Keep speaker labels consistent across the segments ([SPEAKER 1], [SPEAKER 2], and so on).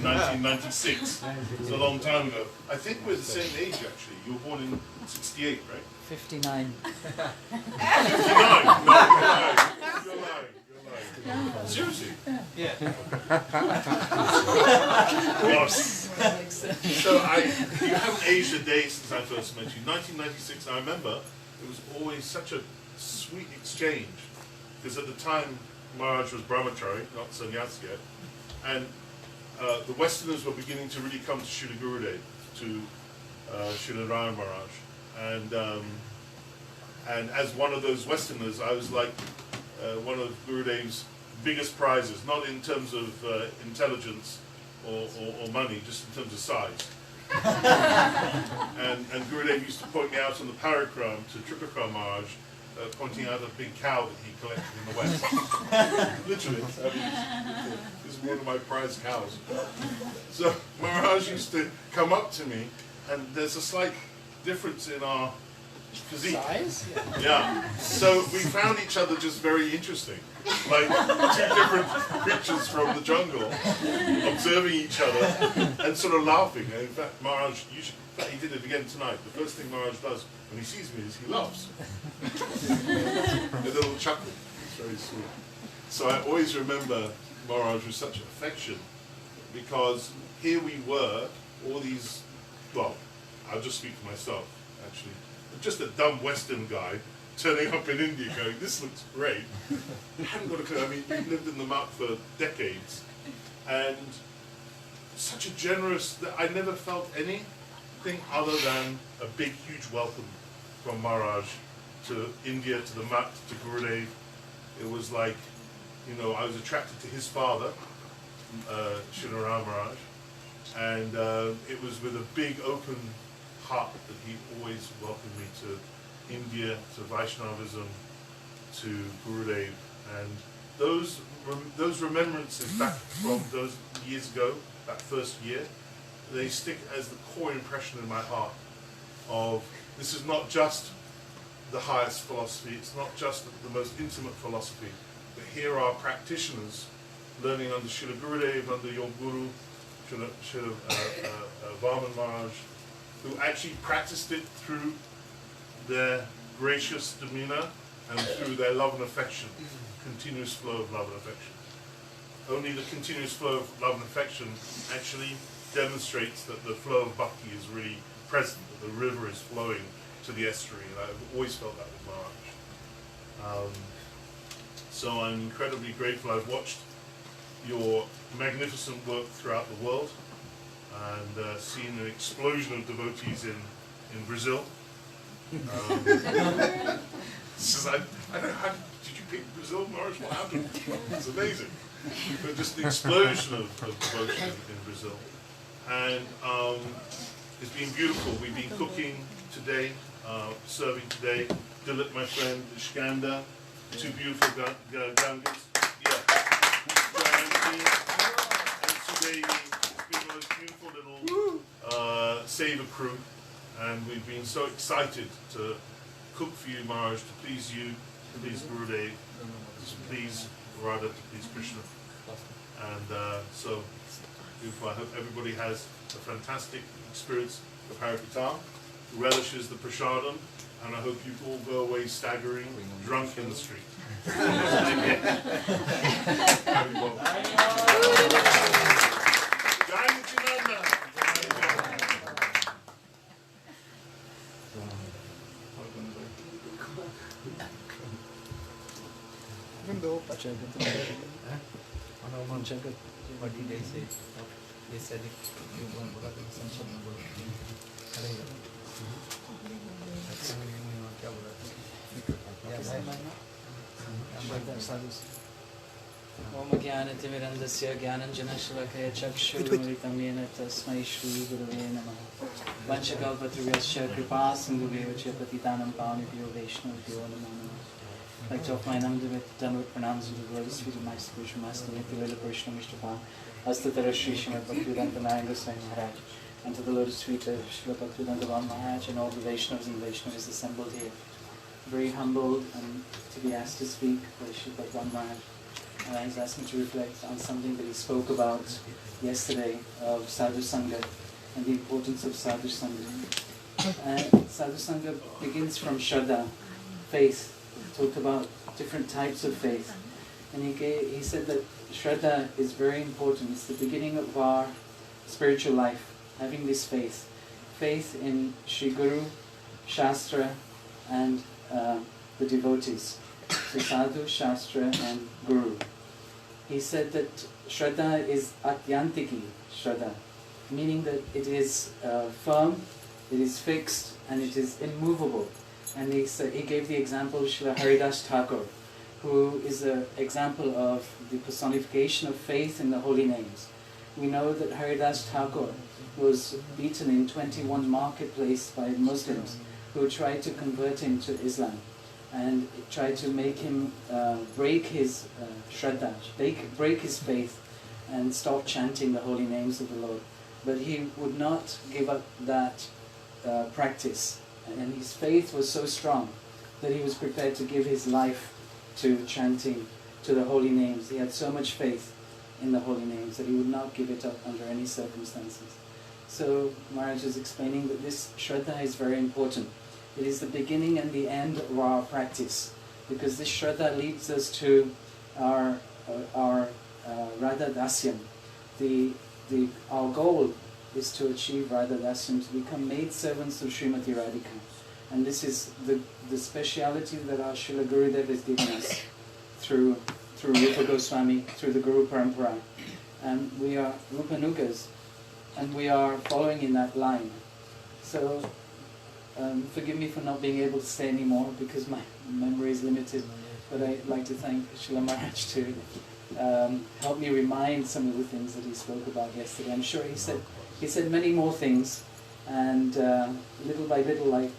[SPEAKER 1] 1996. It's a long time ago. I think we're the same age actually. You were born in 68, right?
[SPEAKER 2] 59.
[SPEAKER 1] 59? No, you're lying. Seriously?
[SPEAKER 2] Yeah.
[SPEAKER 1] So you haven't aged a day since I first met you. 1996, I remember it was always such a sweet exchange. Because at the time, Maharaj was brahmachari, not sannyas yet. And the Westerners were beginning to really come to Srila Gurudev, to Srila Rama Maharaj. And as one of those Westerners, I was like one of Gurudev's biggest prizes, not in terms of intelligence or money, just in terms of size. and Gurudev used to point me out on the Parikram to Tripakram Maharaj, pointing out a big cow that he collected in the West. Literally. I mean, this is one of my prized cows. So Maharaj used to come up to me, and there's a slight difference in our physique.
[SPEAKER 2] Size?
[SPEAKER 1] Yeah. So we found each other just very interesting. Like two different creatures from the jungle, observing each other and sort of laughing. And in fact, Maharaj, he did it again tonight. The first thing Maharaj does when he sees me is he laughs. A little chuckle. It's very sweet. So I always remember Maharaj with such affection, because here we were, all these, well, I'll just speak for myself, actually. Just a dumb Western guy turning up in India going, this looks great. I hadn't got a clue. I mean, we've lived in the muck for decades. And such a generous, I never felt anything other than a big, huge welcome from Maharaj to India, to the muck, to Gurudev. It was like, you know, I was attracted to his father, Srila Rama Maharaj. And it was with a big open heart that he always welcomed me to India, to Vaishnavism, to Gurudev, and those remembrances back from those years ago, that first year, they stick as the core impression in my heart of this is not just the highest philosophy, it's not just the most intimate philosophy, but here are practitioners learning under Srila Gurudev, under Yog Guru, Srila Varman Maharaj, who actually practiced it through their gracious demeanor and through their love and affection, continuous flow of love and affection. Only the continuous flow of love and affection actually demonstrates that the flow of bhakti is really present, that the river is flowing to the estuary, and I've always felt that with Maharaj. So I'm incredibly grateful. I've watched your magnificent work throughout the world and seen an explosion of devotees in Brazil. Says, I don't know, how did you pick Brazil, Maharaj? What happened? It's amazing. But just the explosion of devotion in Brazil. And it's been beautiful. We've been cooking today, serving today. Dilip, my friend, Skanda, two beautiful Gangas. Yeah. And Sudevi. It's been the most beautiful little Seva crew. And we've been so excited to cook for you, Maharaj, to please you, to please Gurudev, to please Radha, to please Krishna. And so, beautiful. I hope everybody has a fantastic experience of Harikatha, relishes the prasadam, and I hope you all go away staggering, drunk in the street.
[SPEAKER 2] Om Jnanatimirandasya Jnananjanashalakaya Chakshurumritam Yena Tasmai Shri Gurave Namaha Vanchakalpatriyasya Kripa Sindhuvevacha Patitanam Pavanibhyo Vaishnavabhyo Namo Namaha. I'd like to offer my Namaste pranams to the glorious feet of my spiritual master, Nitya Krishna Mishtaphan, Astatara Sri Srimad Bhaktivedanta Narayan Goswami Maharaj, and to the lotus feet of Srila Bhaktivedanta Maharaj and all the Vaishnavas and Vaishnavas assembled here. Very humbled and to be asked to speak by Srila Bhaktivedanta Maharaj. He's asked me to reflect on something that he spoke about yesterday of Sadhu Sangha and the importance of Sadhu Sangha. Sadhu Sangha begins from Shraddha, faith. He talked about different types of faith. And he said that Shraddha is very important. It's the beginning of our spiritual life, having this faith. Faith in Sri Guru, Shastra, and the devotees. So Sadhu, Shastra, and Guru. He said that Shraddha is Atyantiki Shraddha, meaning that it is firm, it is fixed, and it is immovable. And he gave the example of Srila Haridas Thakur, who is an example of the personification of faith in the holy names. We know that Haridas Thakur was beaten in 21 marketplace by Muslims who tried to convert him to Islam and tried to make him break his Shraddha, break his faith and stop chanting the holy names of the Lord. But he would not give up that practice, and his faith was so strong that he was prepared to give his life to chanting to the holy names. He had so much faith in the holy names that he would not give it up under any circumstances. So Maharaj is explaining that this Shraddha is very important. It is the beginning and the end of our practice, because this Shraddha leads us to our Radha Dasyam. Our goal is to achieve Radha Dasyam, to become maid servants of Srimati Radhika. And this is the speciality that our Srila Gurudev has given us through Rupa Goswami, through the Guru Parampara. And we are Rupanugas, and we are following in that line. So forgive me for not being able to say any more because my memory is limited, but I'd like to thank Srila Maharaj to help me remind some of the things that he spoke about yesterday. I'm sure he said many more things, and little by little, like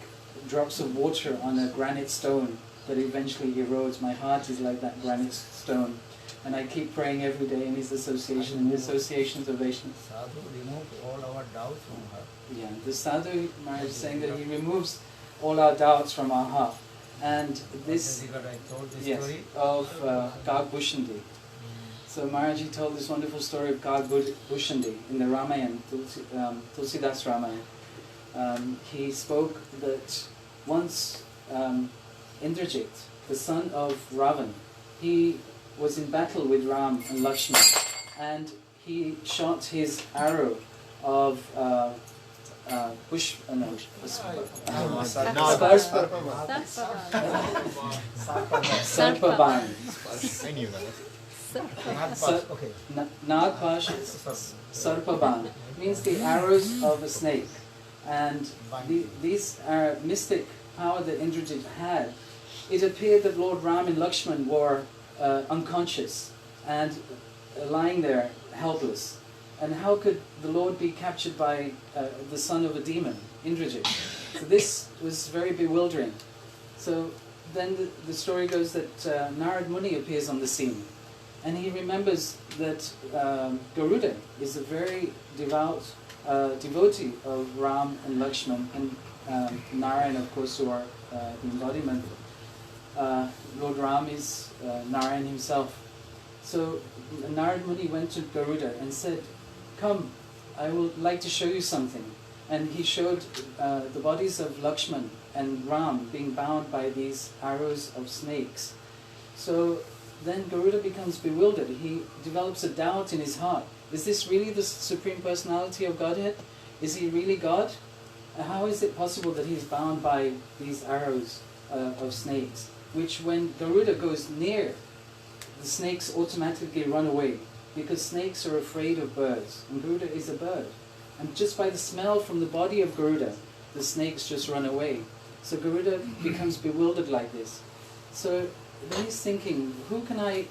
[SPEAKER 2] drops of water on a granite stone that eventually erodes. My heart is like that granite stone, and I keep praying every day in his association, in the associations of Vaishnavas.
[SPEAKER 3] Sadhu removed all our doubts from her.
[SPEAKER 2] Yeah, the Sadhu Maharaj is saying that he removes all our doubts from our heart. And this,
[SPEAKER 3] I told the
[SPEAKER 2] yes,
[SPEAKER 3] story
[SPEAKER 2] of Kag Bhushandi. So Maharaji told this wonderful story of Kag Bhushandi in the Ramayana, Tulsidas Ramayana. He spoke that once Indrajit, the son of Ravan, he was in battle with Ram and Lakshman, and he shot his arrow of Sarpaban.
[SPEAKER 3] I knew that.
[SPEAKER 2] Nagpash Sarpaban means the arrows of a snake. And these mystic power that Indrajit had, it appeared that Lord Ram and Lakshman were unconscious and lying there helpless. And how could the Lord be captured by the son of a demon, Indrajit? So this was very bewildering. So then the story goes that Narad Muni appears on the scene. And he remembers that Garuda is a very devout devotee of Ram and Lakshman, and Narayan, of course, who are the embodiment. Lord Ram is Narayan himself. So Narad Muni went to Garuda and said, "Come, I would like to show you something." And he showed the bodies of Lakshman and Ram being bound by these arrows of snakes. So then Garuda becomes bewildered. He develops a doubt in his heart. Is this really the Supreme Personality of Godhead? Is he really God? How is it possible that he's bound by these arrows of snakes? Which when Garuda goes near, the snakes automatically run away, because snakes are afraid of birds, and Garuda is a bird. And just by the smell from the body of Garuda, the snakes just run away. So Garuda becomes bewildered like this. So then he's thinking, who can I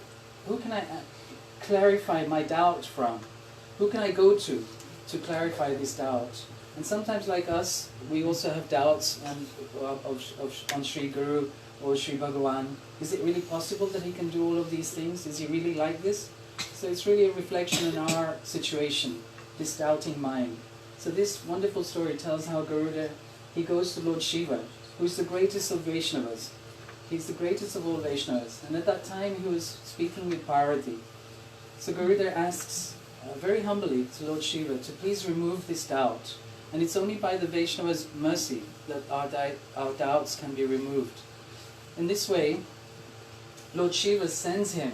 [SPEAKER 2] clarify my doubt from? Who can I go to clarify this doubt? And sometimes, like us, we also have doubts on Sri Guru or Sri Bhagavan. Is it really possible that he can do all of these things? Is he really like this? So it's really a reflection in our situation, this doubting mind. So this wonderful story tells how Garuda, he goes to Lord Shiva, who's the greatest of Vaishnavas. He's the greatest of all Vaishnavas. And at that time he was speaking with Parvati. So Garuda asks very humbly to Lord Shiva to please remove this doubt. And it's only by the Vaishnava's mercy that our doubts can be removed. In this way, Lord Shiva sends him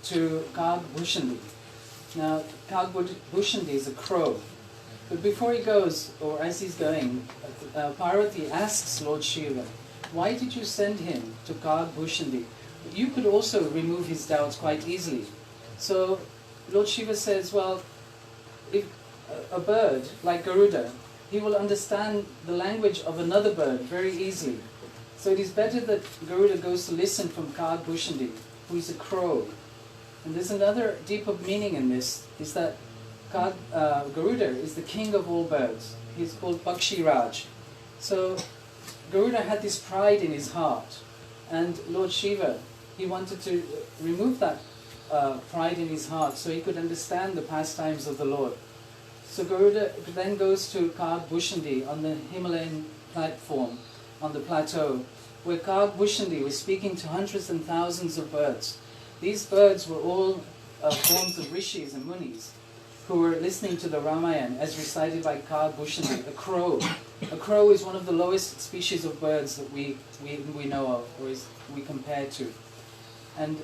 [SPEAKER 2] to Kag Bhushandi. Now, Kag Bhushandi is a crow. But before he goes, or as he's going, Parvati asks Lord Shiva, why did you send him to Kag Bhushandi? You could also remove his doubts quite easily. So Lord Shiva says, well, if a bird like Garuda, he will understand the language of another bird very easily. So it is better that Garuda goes to listen from Kag Bhushandi, who is a crow. And there's another deeper meaning in this, is that Garuda is the king of all birds. He's called Pakshi Raj. So Garuda had this pride in his heart, and Lord Shiva, he wanted to remove that pride in his heart so he could understand the pastimes of the Lord. So Garuda then goes to Kag Bhushandi on the Himalayan platform, on the plateau, where Kag Bhushandi was speaking to hundreds and thousands of birds. These birds were all forms of rishis and munis who were listening to the Ramayana as recited by Kag Bhushandi, a crow. A crow is one of the lowest species of birds that we know of, or we compare to. And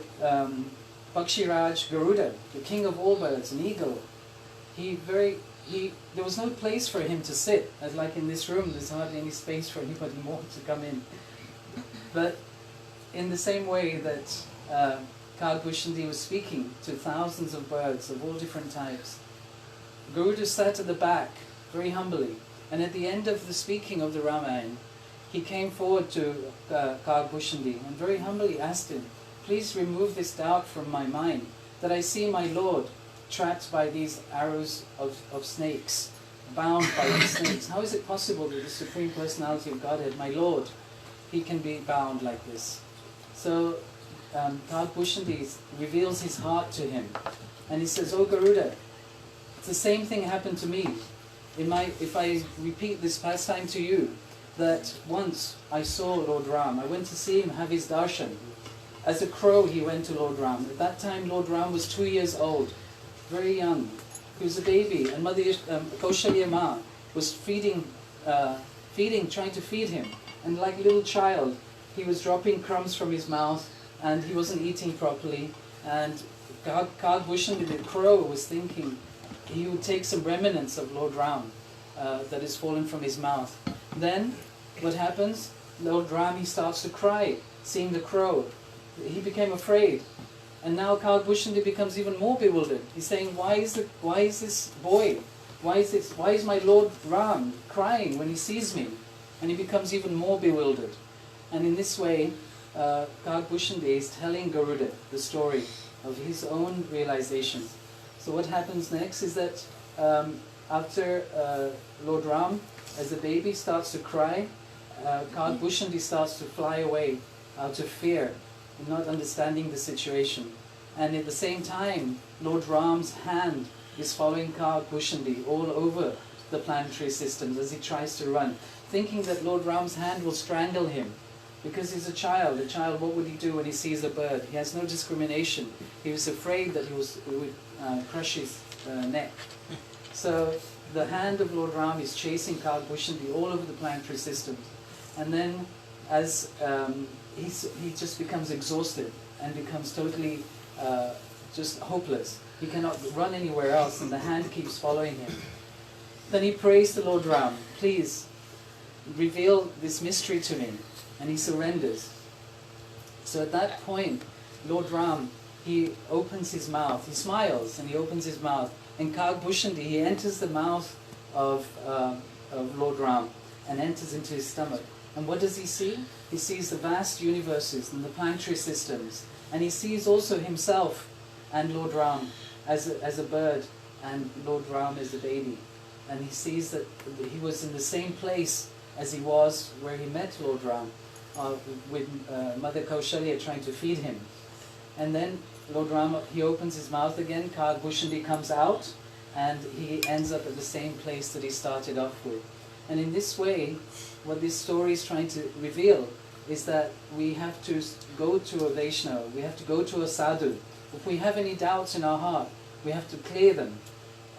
[SPEAKER 2] Pakshiraj Garuda, the king of all birds, an eagle, there was no place for him to sit. As like in this room, there's hardly any space for anybody more to come in. But in the same way that Kag Bhushandi was speaking to thousands of birds of all different types, Garuda sat at the back, very humbly, and at the end of the speaking of the Ramayana, he came forward to Kag Bhushandi and very humbly asked him, please remove this doubt from my mind, that I see my Lord trapped by these arrows of snakes, bound by these snakes. How is it possible that the Supreme Personality of Godhead, my Lord, he can be bound like this? So Kag Bhushandi reveals his heart to him, and he says, oh Garuda, it's the same thing happened to me. If I repeat this pastime to you, that once I saw Lord Ram, I went to see him have his darshan. As a crow he went to Lord Ram. At that time Lord Ram was 2 years old, very young. He was a baby, and Mother Kaushalya Ma was feeding, trying to feed him. And like a little child, he was dropping crumbs from his mouth, and he wasn't eating properly. And Kag Bhushandi, the crow, was thinking he would take some remnants of Lord Ram that has fallen from his mouth. Then, what happens? Lord Ram, he starts to cry, seeing the crow. He became afraid. And now Kag Bhushandi becomes even more bewildered. He's saying, why is this boy, why is my Lord Ram crying when he sees me? And he becomes even more bewildered. And in this way, Kag Bhushandi is telling Garuda the story of his own realization. So what happens next is that after Lord Ram, as a baby, starts to cry, Kag Bhushandi starts to fly away out of fear, not understanding the situation. And at the same time, Lord Ram's hand is following Kag Bhushandi all over the planetary systems as he tries to run, thinking that Lord Ram's hand will strangle him. Because he's a child. A child, what would he do when he sees a bird? He has no discrimination. He was afraid that he would crush his neck. So the hand of Lord Ram is chasing Kag Bhushandi all over the planetary systems. And then as he just becomes exhausted and becomes totally just hopeless. He cannot run anywhere else, and the hand keeps following him. Then he prays to Lord Ram, please reveal this mystery to me. And he surrenders. So at that point, Lord Ram, he opens his mouth, he smiles and he opens his mouth. And Kag Bhushandi, he enters the mouth of Lord Ram and enters into his stomach. And what does he see? He sees the vast universes and the planetary systems. And he sees also himself and Lord Ram as a bird and Lord Ram as a baby. And he sees that he was in the same place as he was where he met Lord Ram. With Mother Kaushalya trying to feed him. And then Lord Ram, he opens his mouth again, Kag Bhushandi comes out, and he ends up at the same place that he started off with. And in this way, what this story is trying to reveal is that we have to go to a Vaishnava, we have to go to a sadhu. If we have any doubts in our heart, we have to clear them.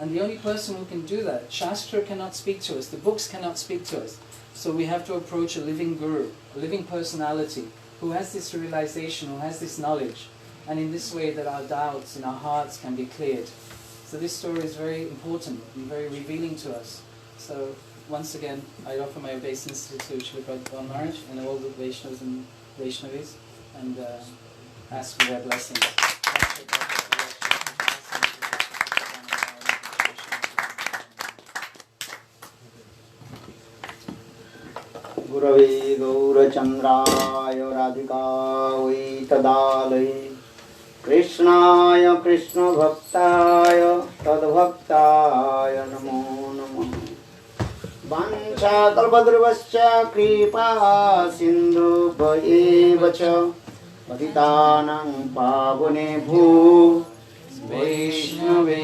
[SPEAKER 2] And the only person who can do that, Shastra cannot speak to us, the books cannot speak to us. So we have to approach a living guru, a living personality, who has this realization, who has this knowledge. And in this way that our doubts in our hearts can be cleared. So this story is very important and very revealing to us. So once again, I offer my obeisance to Srila Prabhupada Maharaj and all the Vaishnavas and Vaishnavis, and ask for their blessings.
[SPEAKER 4] Gurave Gaurachandraya Radhikavai Tadalai Krishnaya Krishna Bhaktaya Tadbhaktaya Namo Namah Vancha Kalpadruvascha Kripa Sindhu Bhayevacha Patitanang Pavane Vaishnave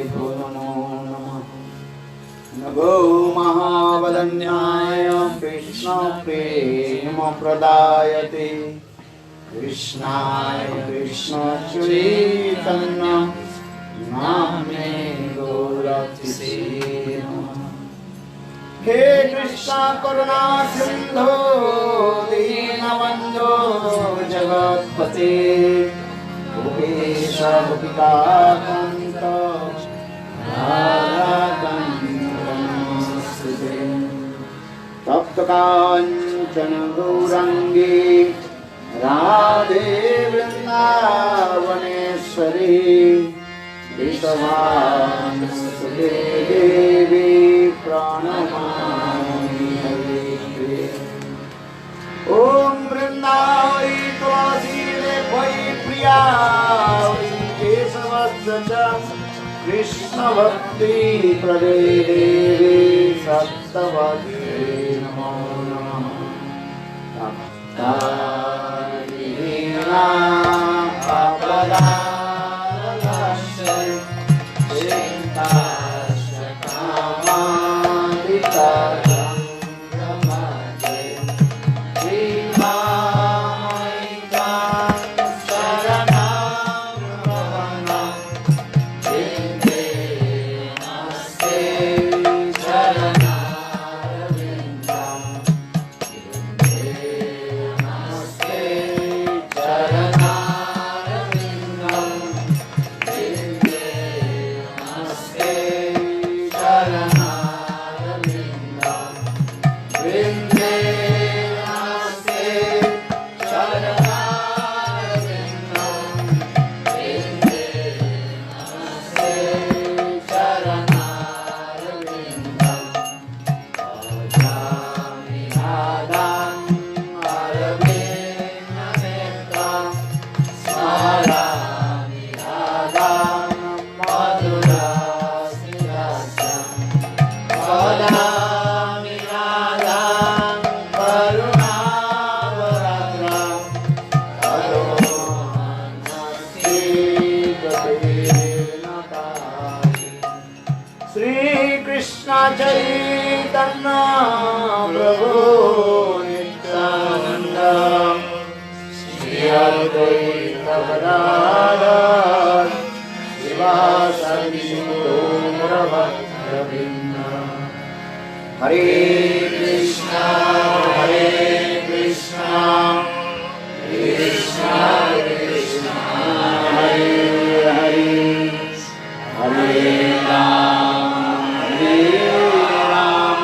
[SPEAKER 4] Namo Namah Namo Mahavadanyaya Krishna Prema Pradayate Krishnaya Krishna Chaitanya Namne Gaurati Namah He Krishna Karuna Sindhu Dinabandhu Jagatpate Gopesha Gopika Kanta Radha Tapta Kanchana Gaurangi Radhe Vrindavaneshwari Vishwavanasate Devi Pranamami Hare Om Vrindavai Tulasi Devai Priya Kesavasya Krishna Bhakti Prade Devi Sattavati Namo Namah Taptarina Apadadasya Chintasya Kamadita Ramade Vimamaita Saranam Ravanam Chaitanya Prabhu Nityananda Shri Advaita Gadadhar Srivasadi Gaurabhadravinda Hare Krishna Krishna Krishna Hare Hare Hare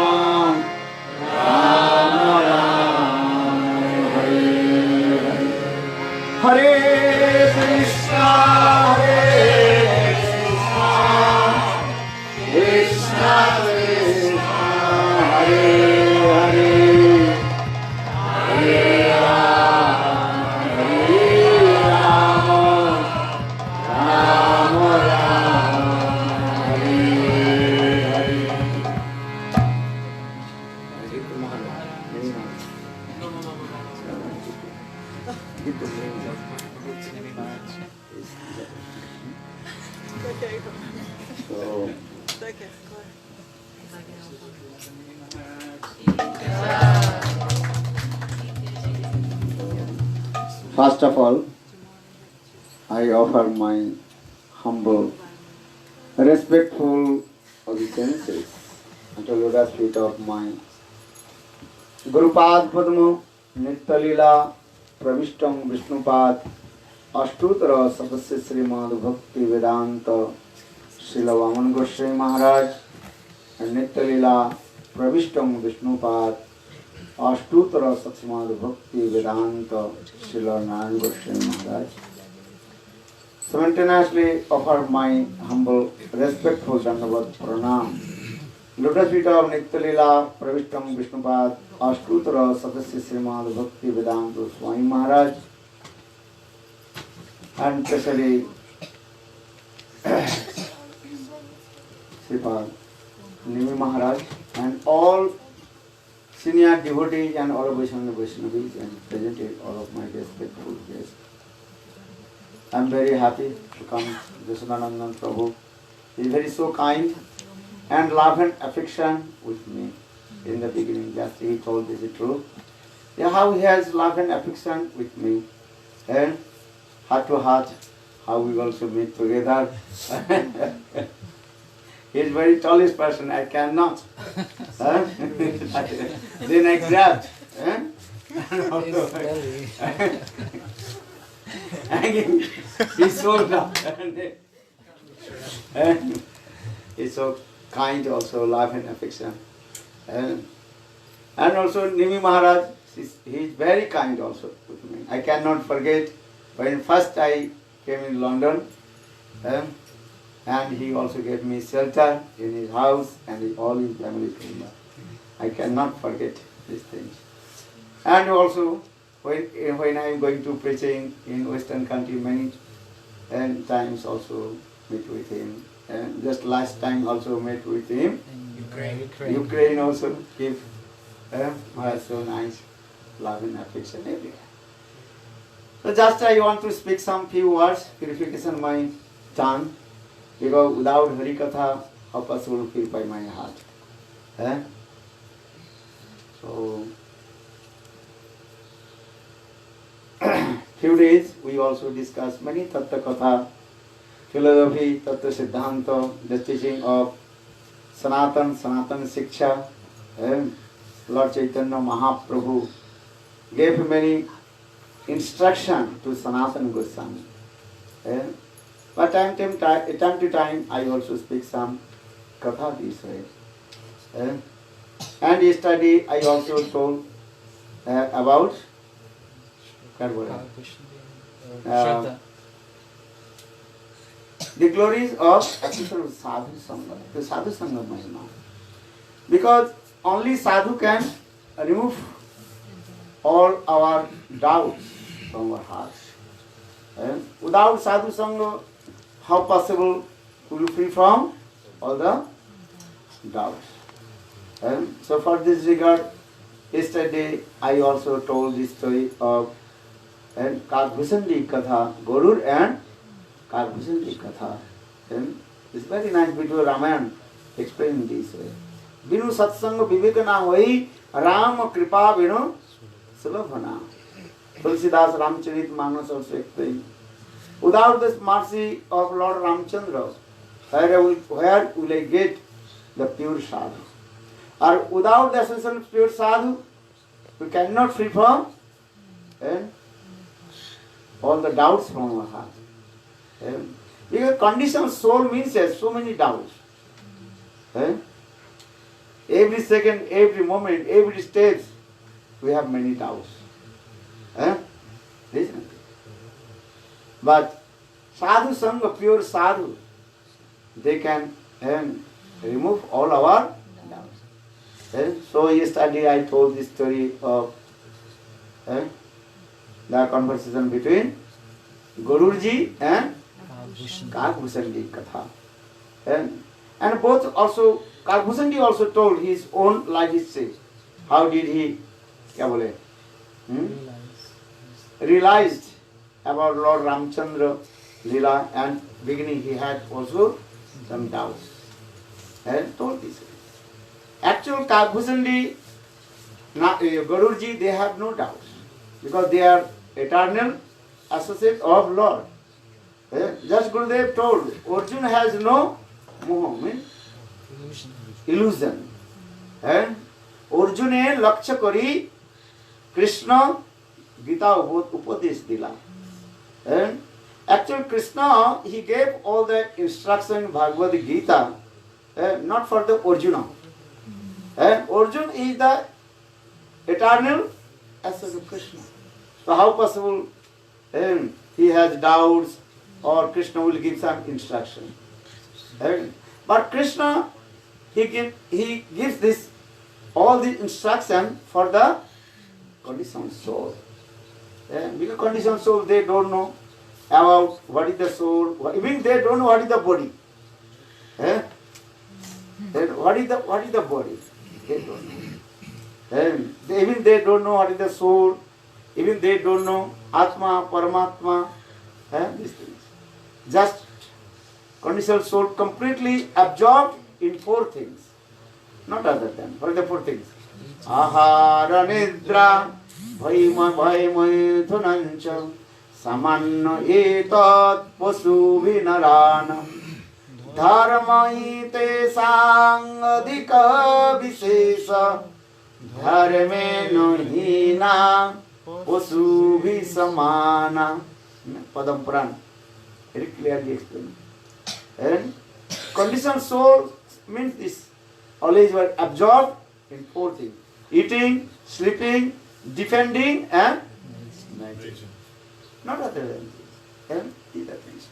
[SPEAKER 4] Rama Hare Krishna Krishna Krishna Hare Hare Hare Rama Rama Rama Hare Hare First of all, I offer my humble, respectful obeisances unto lotus feet of my Gurupad Padma Nitya Leela Pravishtam Vishnupad Ashtutara Sadasya Srimad Bhakti Vedanta Srila Vaman Goswami Maharaj and Nitya Leela Pravishtam Vishnupad Ashtutara Satsmad Bhakti Vedanta Srila Narayan Goswami Maharaj. Simultaneously offer my humble, respectful Dandavat Pranam. Lotus feet of Nitya Leela Pravishtam Vishnupad Ashtutara Sadasya Srimad Bhakti Vedanta Swami Maharaj and especially Sripad Nimi Maharaj and all senior devotees and all of Vaishnavis and presented all of my respectful guests. I am very happy to come to Jasodanandan Prabhu. He is very so kind and love and affection with me. In the beginning, just he told, is it true? Yeah, how he has love and affection with me. And heart to heart, how we also meet together. He is very tallest person, I cannot. Then I grabbed. Hanging his shoulder. He's so kind also, love and affection. And also Nimi Maharaj, he is very kind also with me. I cannot forget when first I came in London, and he also gave me shelter in his house and all his family. I cannot forget these things. And also when I am going to preaching in Western country many times also meet with him. And just last time also met with him. Ukraine also give so nice love and affection everywhere. So just I want to speak some few words, purification my tongue, because without Hari Katha, how possible to purify my heart? So few days we also discussed many Tattva Katha, philosophy, Tattva Siddhanta, the teaching of Sanatan Siksha. Lord Chaitanya Mahaprabhu gave many instruction to Sanatana Goswami. But time to time I also speak some Katha this way. And yesterday I also told about the glories of episode of Sadhu Sangha, the Sadhu Sangha Mahima. Because only Sadhu can remove all our doubts from our hearts. Without Sadhu Sangha, how possible to be free from all the doubts? So for this regard, yesterday I also told the story of Kagbhusandi Katha, Gorur and Kagbhusandi Katha. It's very nice, beautiful Ramayana explained this way. Binu satsanga vivekana hoi Ram kripa vinu sulabhana. Tulsidas Ramcharit Manas also explained. Without this mercy of Lord Ramchandra, where will I get the pure sadhu? Or without the essential pure sadhu, we cannot free from all the doubts from our heart. Because conditioned soul means has so many doubts. Every second, every moment, every step, we have many doubts. Listen. But sadhu sangha, pure sadhu, they can remove all our doubts. So yesterday I told this story of the conversation between Guruji and Kagbhusandi Katha. And both also, Kagbhusandi also told his own life history. How did he realized about Lord Ramchandra Leela, and beginning he had also some doubts. And told this. Actual Kagbhusandi, Guruji, they have no doubts because they are eternal associate of Lord. Just Gurudev told, Arjuna has no moha, means illusion. Arjuna lakshya kari Krishna Gita upadesh dila. Actually Krishna, he gave all the instruction in Bhagavad Gita, not for the Arjuna. Arjuna is the eternal essence of Krishna. So how possible he has doubts or Krishna will give some instruction? But Krishna, he gives this all the instruction for the conditioned soul. Because conditioned soul, they don't know about what is the soul, even they don't know what is the body. What is the body? They don't know. Even they don't know what is the soul, even they don't know Atma, Paramatma, these things. Just conditioned soul completely absorbed in four things. Not other than. What are the four things? Ahara nidra bhaima thunancha samanna etat pasu vinarana dharma ite sangadika visesa dharme hina pasu visamana. Padam Puran very clearly explained. And conditioned soul means this. Always were absorbed in four things: eating, sleeping, defending, and meditating. Not other than this. And these are things.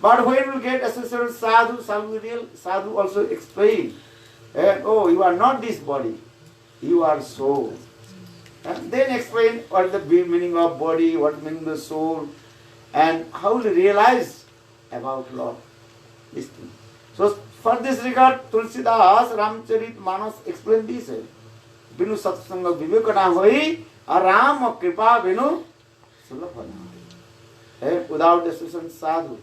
[SPEAKER 4] But when we get associated with sadhu, sadhu also explain, oh, you are not this body, you are soul. And then explain what is the meaning of body, what is the meaning of the soul, and how to realize about Lord. This thing. So for this regard, Tulsidas Ramcharit Manas explained this. Binu satsanga vivekana hoi, aram kripa binu sulapana. Without the association sadhu,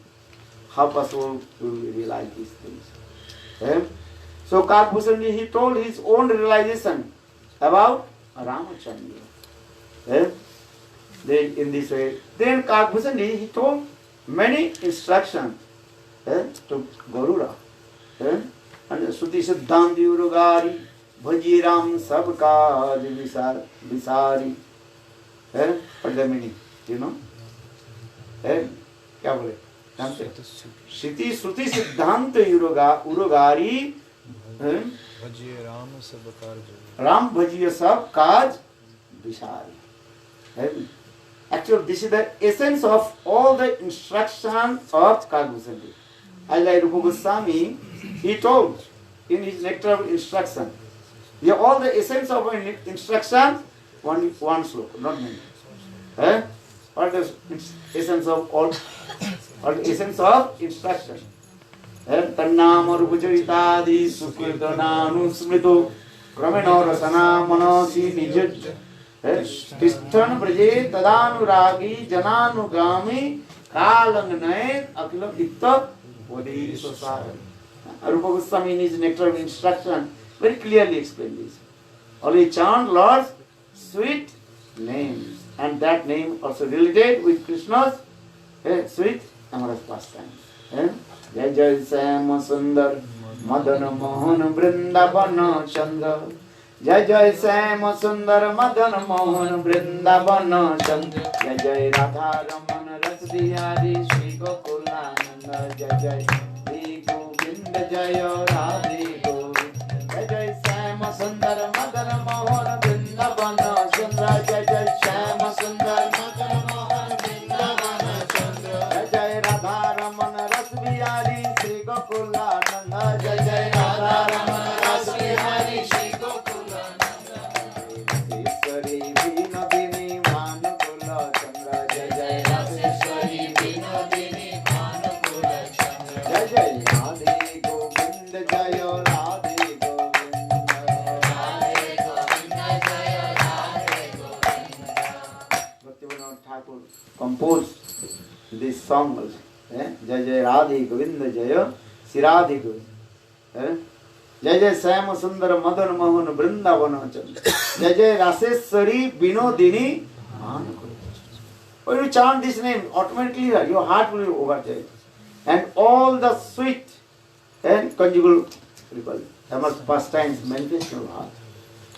[SPEAKER 4] how possible to realize these things? So Kakbhushan, he told his own realization about Ramachandra. Then in this way, then Kakbhushan, he told many instructions to Garuda. And Suti Siddhanti Urugari Bhajiram Sabkaj Visari. What is the meaning? You know? क्या बोले? Shruti Siddhanta Urugari Ram Bhajiya Sab Kaj Visari. Actually, this is the essence of all the instructions of Kakbhushan. As like Rupa Goswami, he told in his nectar of instruction, all the essence of instruction, one sloka, not many. What is the essence of all? What is the essence of instruction? Tannama Rupacharithadi Sukirtananu Smrito Kramena Rasana Manasi Nijaj Tishthan Praje Tadanuragi Jananugami Kalangnay Akila Itta Vadi Sosara. Rupa Goswami in his nectar of instruction very clearly explained this. Only chant Lord's sweet names, and that name also related with Krishna's sweet amorous pastime. Jai Jai Sama Sundar Madana Mohan Vrindavana Chandra. Jai Jai Sama Sundar Madana Mohan Vrindavana Chandra. Jai Jai Radha Ramana Rasdiyari Shri Gokulananda. Jai Jai Shri Govinda Jaya Radhe Govind. Jai Jai Sama Sundar Madana Mohan Vrindavana Chandra. Jai Jai Sama Sundar Madana Mohan Vrindavana Chandra. Jai Jai Radha Ramana Rasdiyari Shri Gokulananda. Jai Jai Radha Ramana Rasdiyari Shri Gokulananda. Raseshwari Vinodini Manukula Chandra. Jai Jai Raseshwari Vinodini Manukula Chandra. Jai Jai Radhe Govinda Jaya Radhe Govinda. Radhe Govinda Jaya Radhe Govinda. Bhaktivinoda Thakur composed this song also. Jai Jai Radhe Govinda Jaya Sri Radhe Govinda. Jai Jai Sama Sundara Madan Mohan Vrindavana Chandra. Jai Jai Raseshwari Vinodini Manukula. When you chant this name, automatically your heart will be overjoyed. And all the sweet and conjugal pastimes manifest in your heart.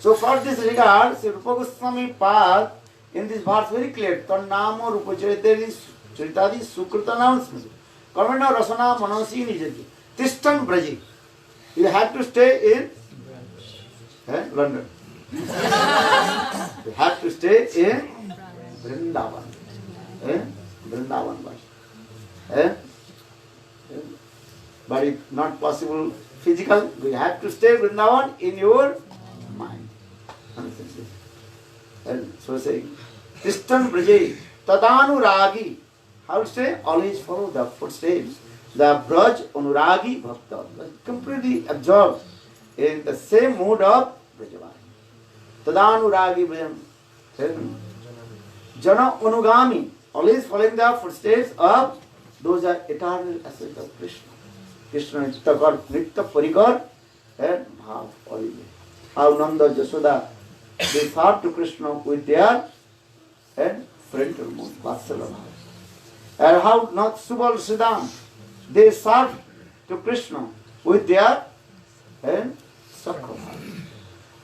[SPEAKER 4] So for this regard, Sri Rupa Goswami Pad in this verse very clear. Tannamo Rupa Charitadi Sukritanam Smriti. Karmana Rasana Manasi Nijati. Tishtan Braji. You have to stay in London. You have to stay in Vrindavan. Vrindavan Bhash. But if not possible physical, we have to stay Vrindavan in your mind. And so saying, Tishtan Braje, Tadanuragi. How to say? Always follow the footsteps. The Braj Anuragi Bhakta, completely absorbed in the same mood of Brajavani. Tadanuragi Brajam. Jana Anugami, always following the footsteps of those are eternal aspects of Krishna. Krishna Nitya Parikar and Bhav always. How Nanda Jasoda, they served to Krishna with their and parental mood, Vatsala Bhav. And how not Subal Siddham, they served to Krishna with their and Sakha.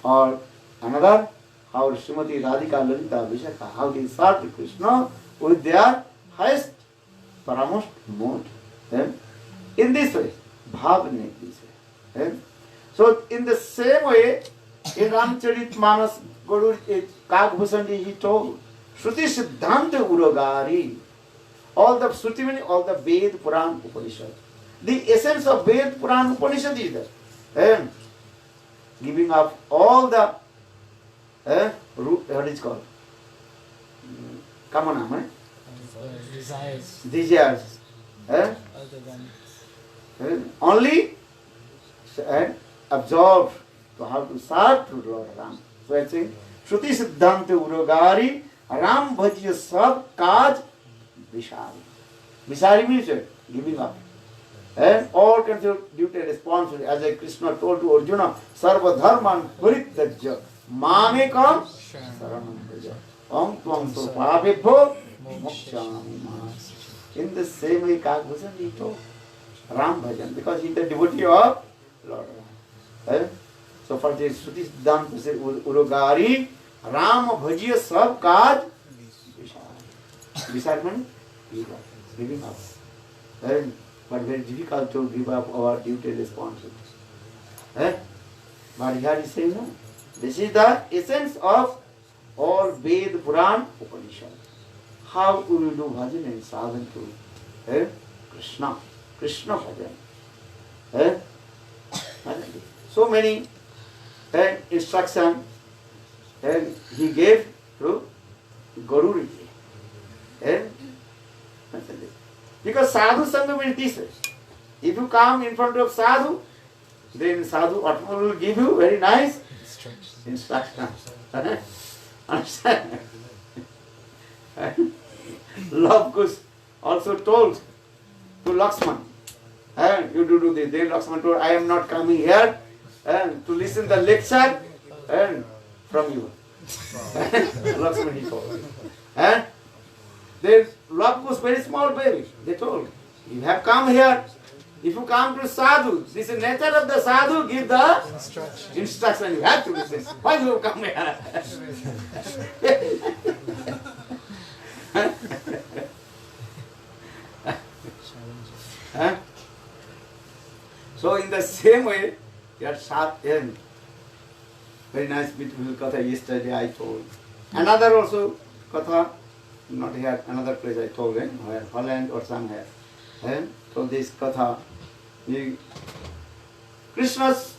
[SPEAKER 4] Or another, how Srimati Radhika Lalita Vishaka, how they served to Krishna with their highest paramost mode. In this way, bhavane this way. So in the same way, in Ramcharit Manas, Guru Kagbhusandi he told, Shruti Siddhanta Uragari, all the Shruti meaning all the Ved, Puran, Upanishad. The essence of Ved, Puran, Upanishad is there. Giving up all the what is called? Kamana, right? Desires.
[SPEAKER 2] Other than
[SPEAKER 4] Only absorb to how to serve to Lord Ram. So I think, Shruti Siddhanta Uragari, Ram Bhajya Sab Kaj Vishari. Vishari means giving up. And all kinds of duty and responsibility. As Krishna told to Arjuna, Sarva Dharman Parityajya Mamekam Saranam Praja. Om Tvam Surpabhibho Mokshami Manas. In the same way, Kagbhusan he told Ram Bhajan, because he is the devotee of Lord Ram. So for this Shruti Siddhanta Uragari, Ram Bhajiya Sab Kaj Vishari. Vishari means giving up. But very difficult to give up our duty and responsibility. But here he is saying, no. This is the essence of all Ved, Puran, Upanishad. How will you do bhajan and sadhan to Krishna? Krishna bhajan. So many instructions he gave to Guru Riji. Because sadhu sangha means this way. If you come in front of sadhu, then sadhu will give you very nice instructions. Understand? Love Kush also told to Lakshman, you do this. Then Lakshman told, I am not coming here to listen the lecture from you. Lakshman he told. Then Love Kush, very small baby, they told, you have come here. If you come to sadhu, this is nature of the sadhu, give the instruction. You have to listen. Why do you come here? So in the same way, very nice beautiful katha yesterday I told. Another also katha, not here, another place I told, where Holland or somewhere. So this katha, Krishna's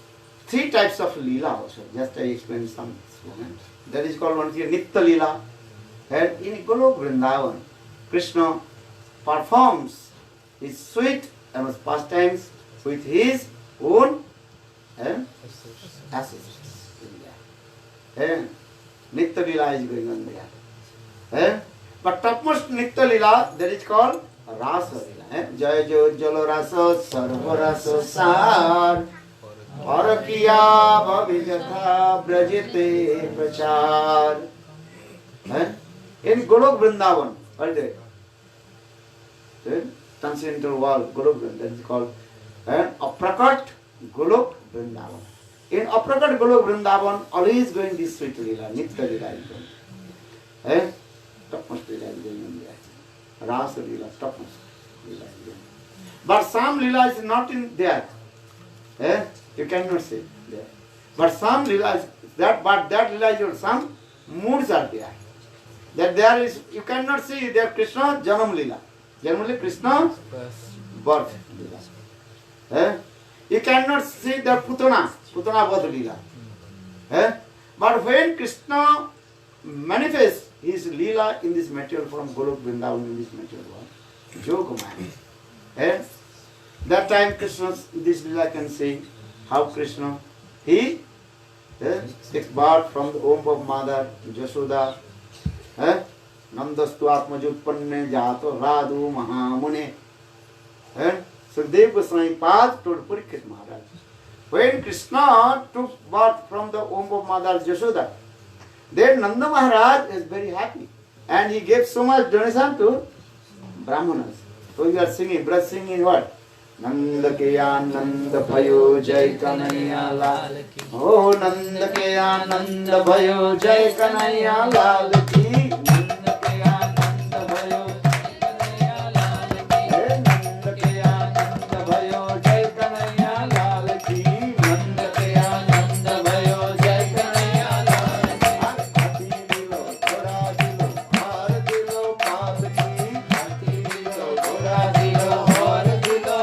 [SPEAKER 4] three types of lila also. Just I explain some moments. That is called one here Nitya Lila. And in Golok Vrindavan, Krishna performs his sweet and pastimes with his own associates. Nitya Lila is going on there. But topmost Nitya Lila, that is called Rasa Lila. Jaya Jo Jalo Rasa Sarva Rasa Sar Parakiya Bhavijatha Brajite Prachar. In Golok Vrindavan, What is that? The transcendental world, Golok Vrindavan, that is called Aprakat Golok Vrindavan. In Aprakat Golok Vrindavan, always going this sweet lila, Nitya lila is going. Topmost lila is going on there. Rasa lila, topmost lila is going. But some lila is not in there. You cannot say there. But some lila is that, but that lila is some moods are there. That there is, you cannot see there Krishna Janam lila. Generally Krishna birth lila. You cannot see the Putana Vadh lila. But when Krishna manifests his lila in this material form, Golok Vrindavan in this material world, Jogamaya. That time Krishna, this lila can see how Krishna, he takes birth from the womb of mother Jashoda. Nandastu Atmajutpanne Jato Radhu Mahamune. Sukadeva Goswami Pad told Parikshit Maharaj. When Krishna took birth from the womb of mother Jashoda, then Nanda Maharaj is very happy. And he gave so much donation to Brahmanas. So we are singing, Braj singing what? Nanda ke Ananda Bhayo Jai Kanaiya Lal Ki. Oh Nanda ke Ananda Bhayo Jai Kanaiya Lal Ki. Nanda ke Ananda Bhayo Jai Kanaiya Lal Ki. Nanda ke Ananda Bhayo Jai Kanaiya Lal Ki. Nanda ke Ananda Bhayo Jai Kanaiya Lal Ki. Ati dilo, thora dilo, har dilo, paal ki. Ati dilo, thora dilo, har dilo.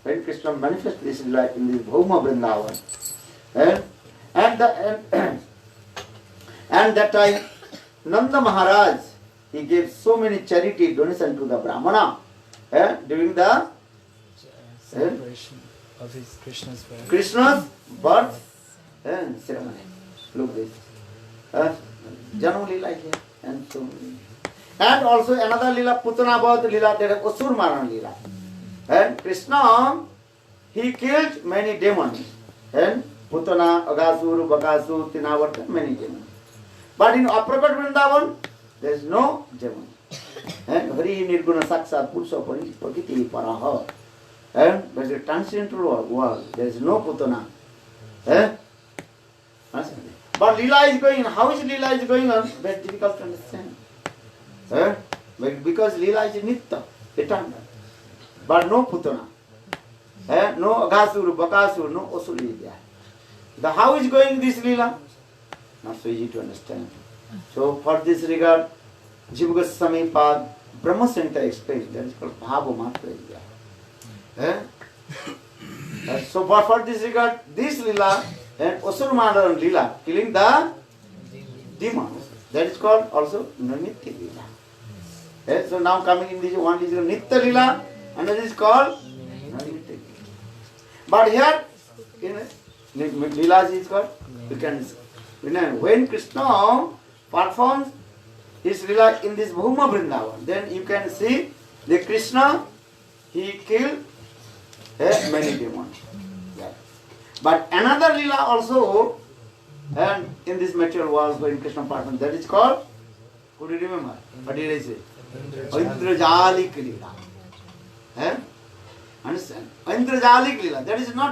[SPEAKER 4] When Krishna manifests this lila in this Bhuma Vrindavan, and that time Nanda Maharaj, he gave so many charity donation to the Brahmana during the
[SPEAKER 2] celebration of his
[SPEAKER 4] Krishna's birth ceremony. Look this. Janam lila here and so many. And also another lila, Putana Vadh lila, that is Asur Marana lila. And Krishna, he killed many demons. And Putana, Agasur, Bakasur, Tinavarta, many demons. But in Aprakat Vrindavan, there is no demon. And Hari Nirguna Saksat Pursa Prakiti Paraha. And there is a transcendental world. There is no Putana. But Lila is going on. How is Lila is going on? Very difficult to understand. Because Lila is Nitya, eternal. But no Putana. No Agasur, Bakasur, no Asuri is there. The how is going this Lila? Not so easy to understand. So for this regard, Jiva Goswami Pad Brahma Center explains, that is called Bhava Matra is there. So for this regard, this Lila and Asur Madhavan Lila, killing the demons, that is called also Nitya Lila. So now coming in this one is Nitya Lila, another is called Nitya Lila. But here, in Lila is called, you can, when Krishna performs his Lila in this Bhuma Vrindavan, then you can see the Krishna, he killed many demons. But another Lila also, and in this material world when Krishna performs, that is called, could you remember? What did I say? Indrajalik Lila. Understand? Indrajalik Lila. That is not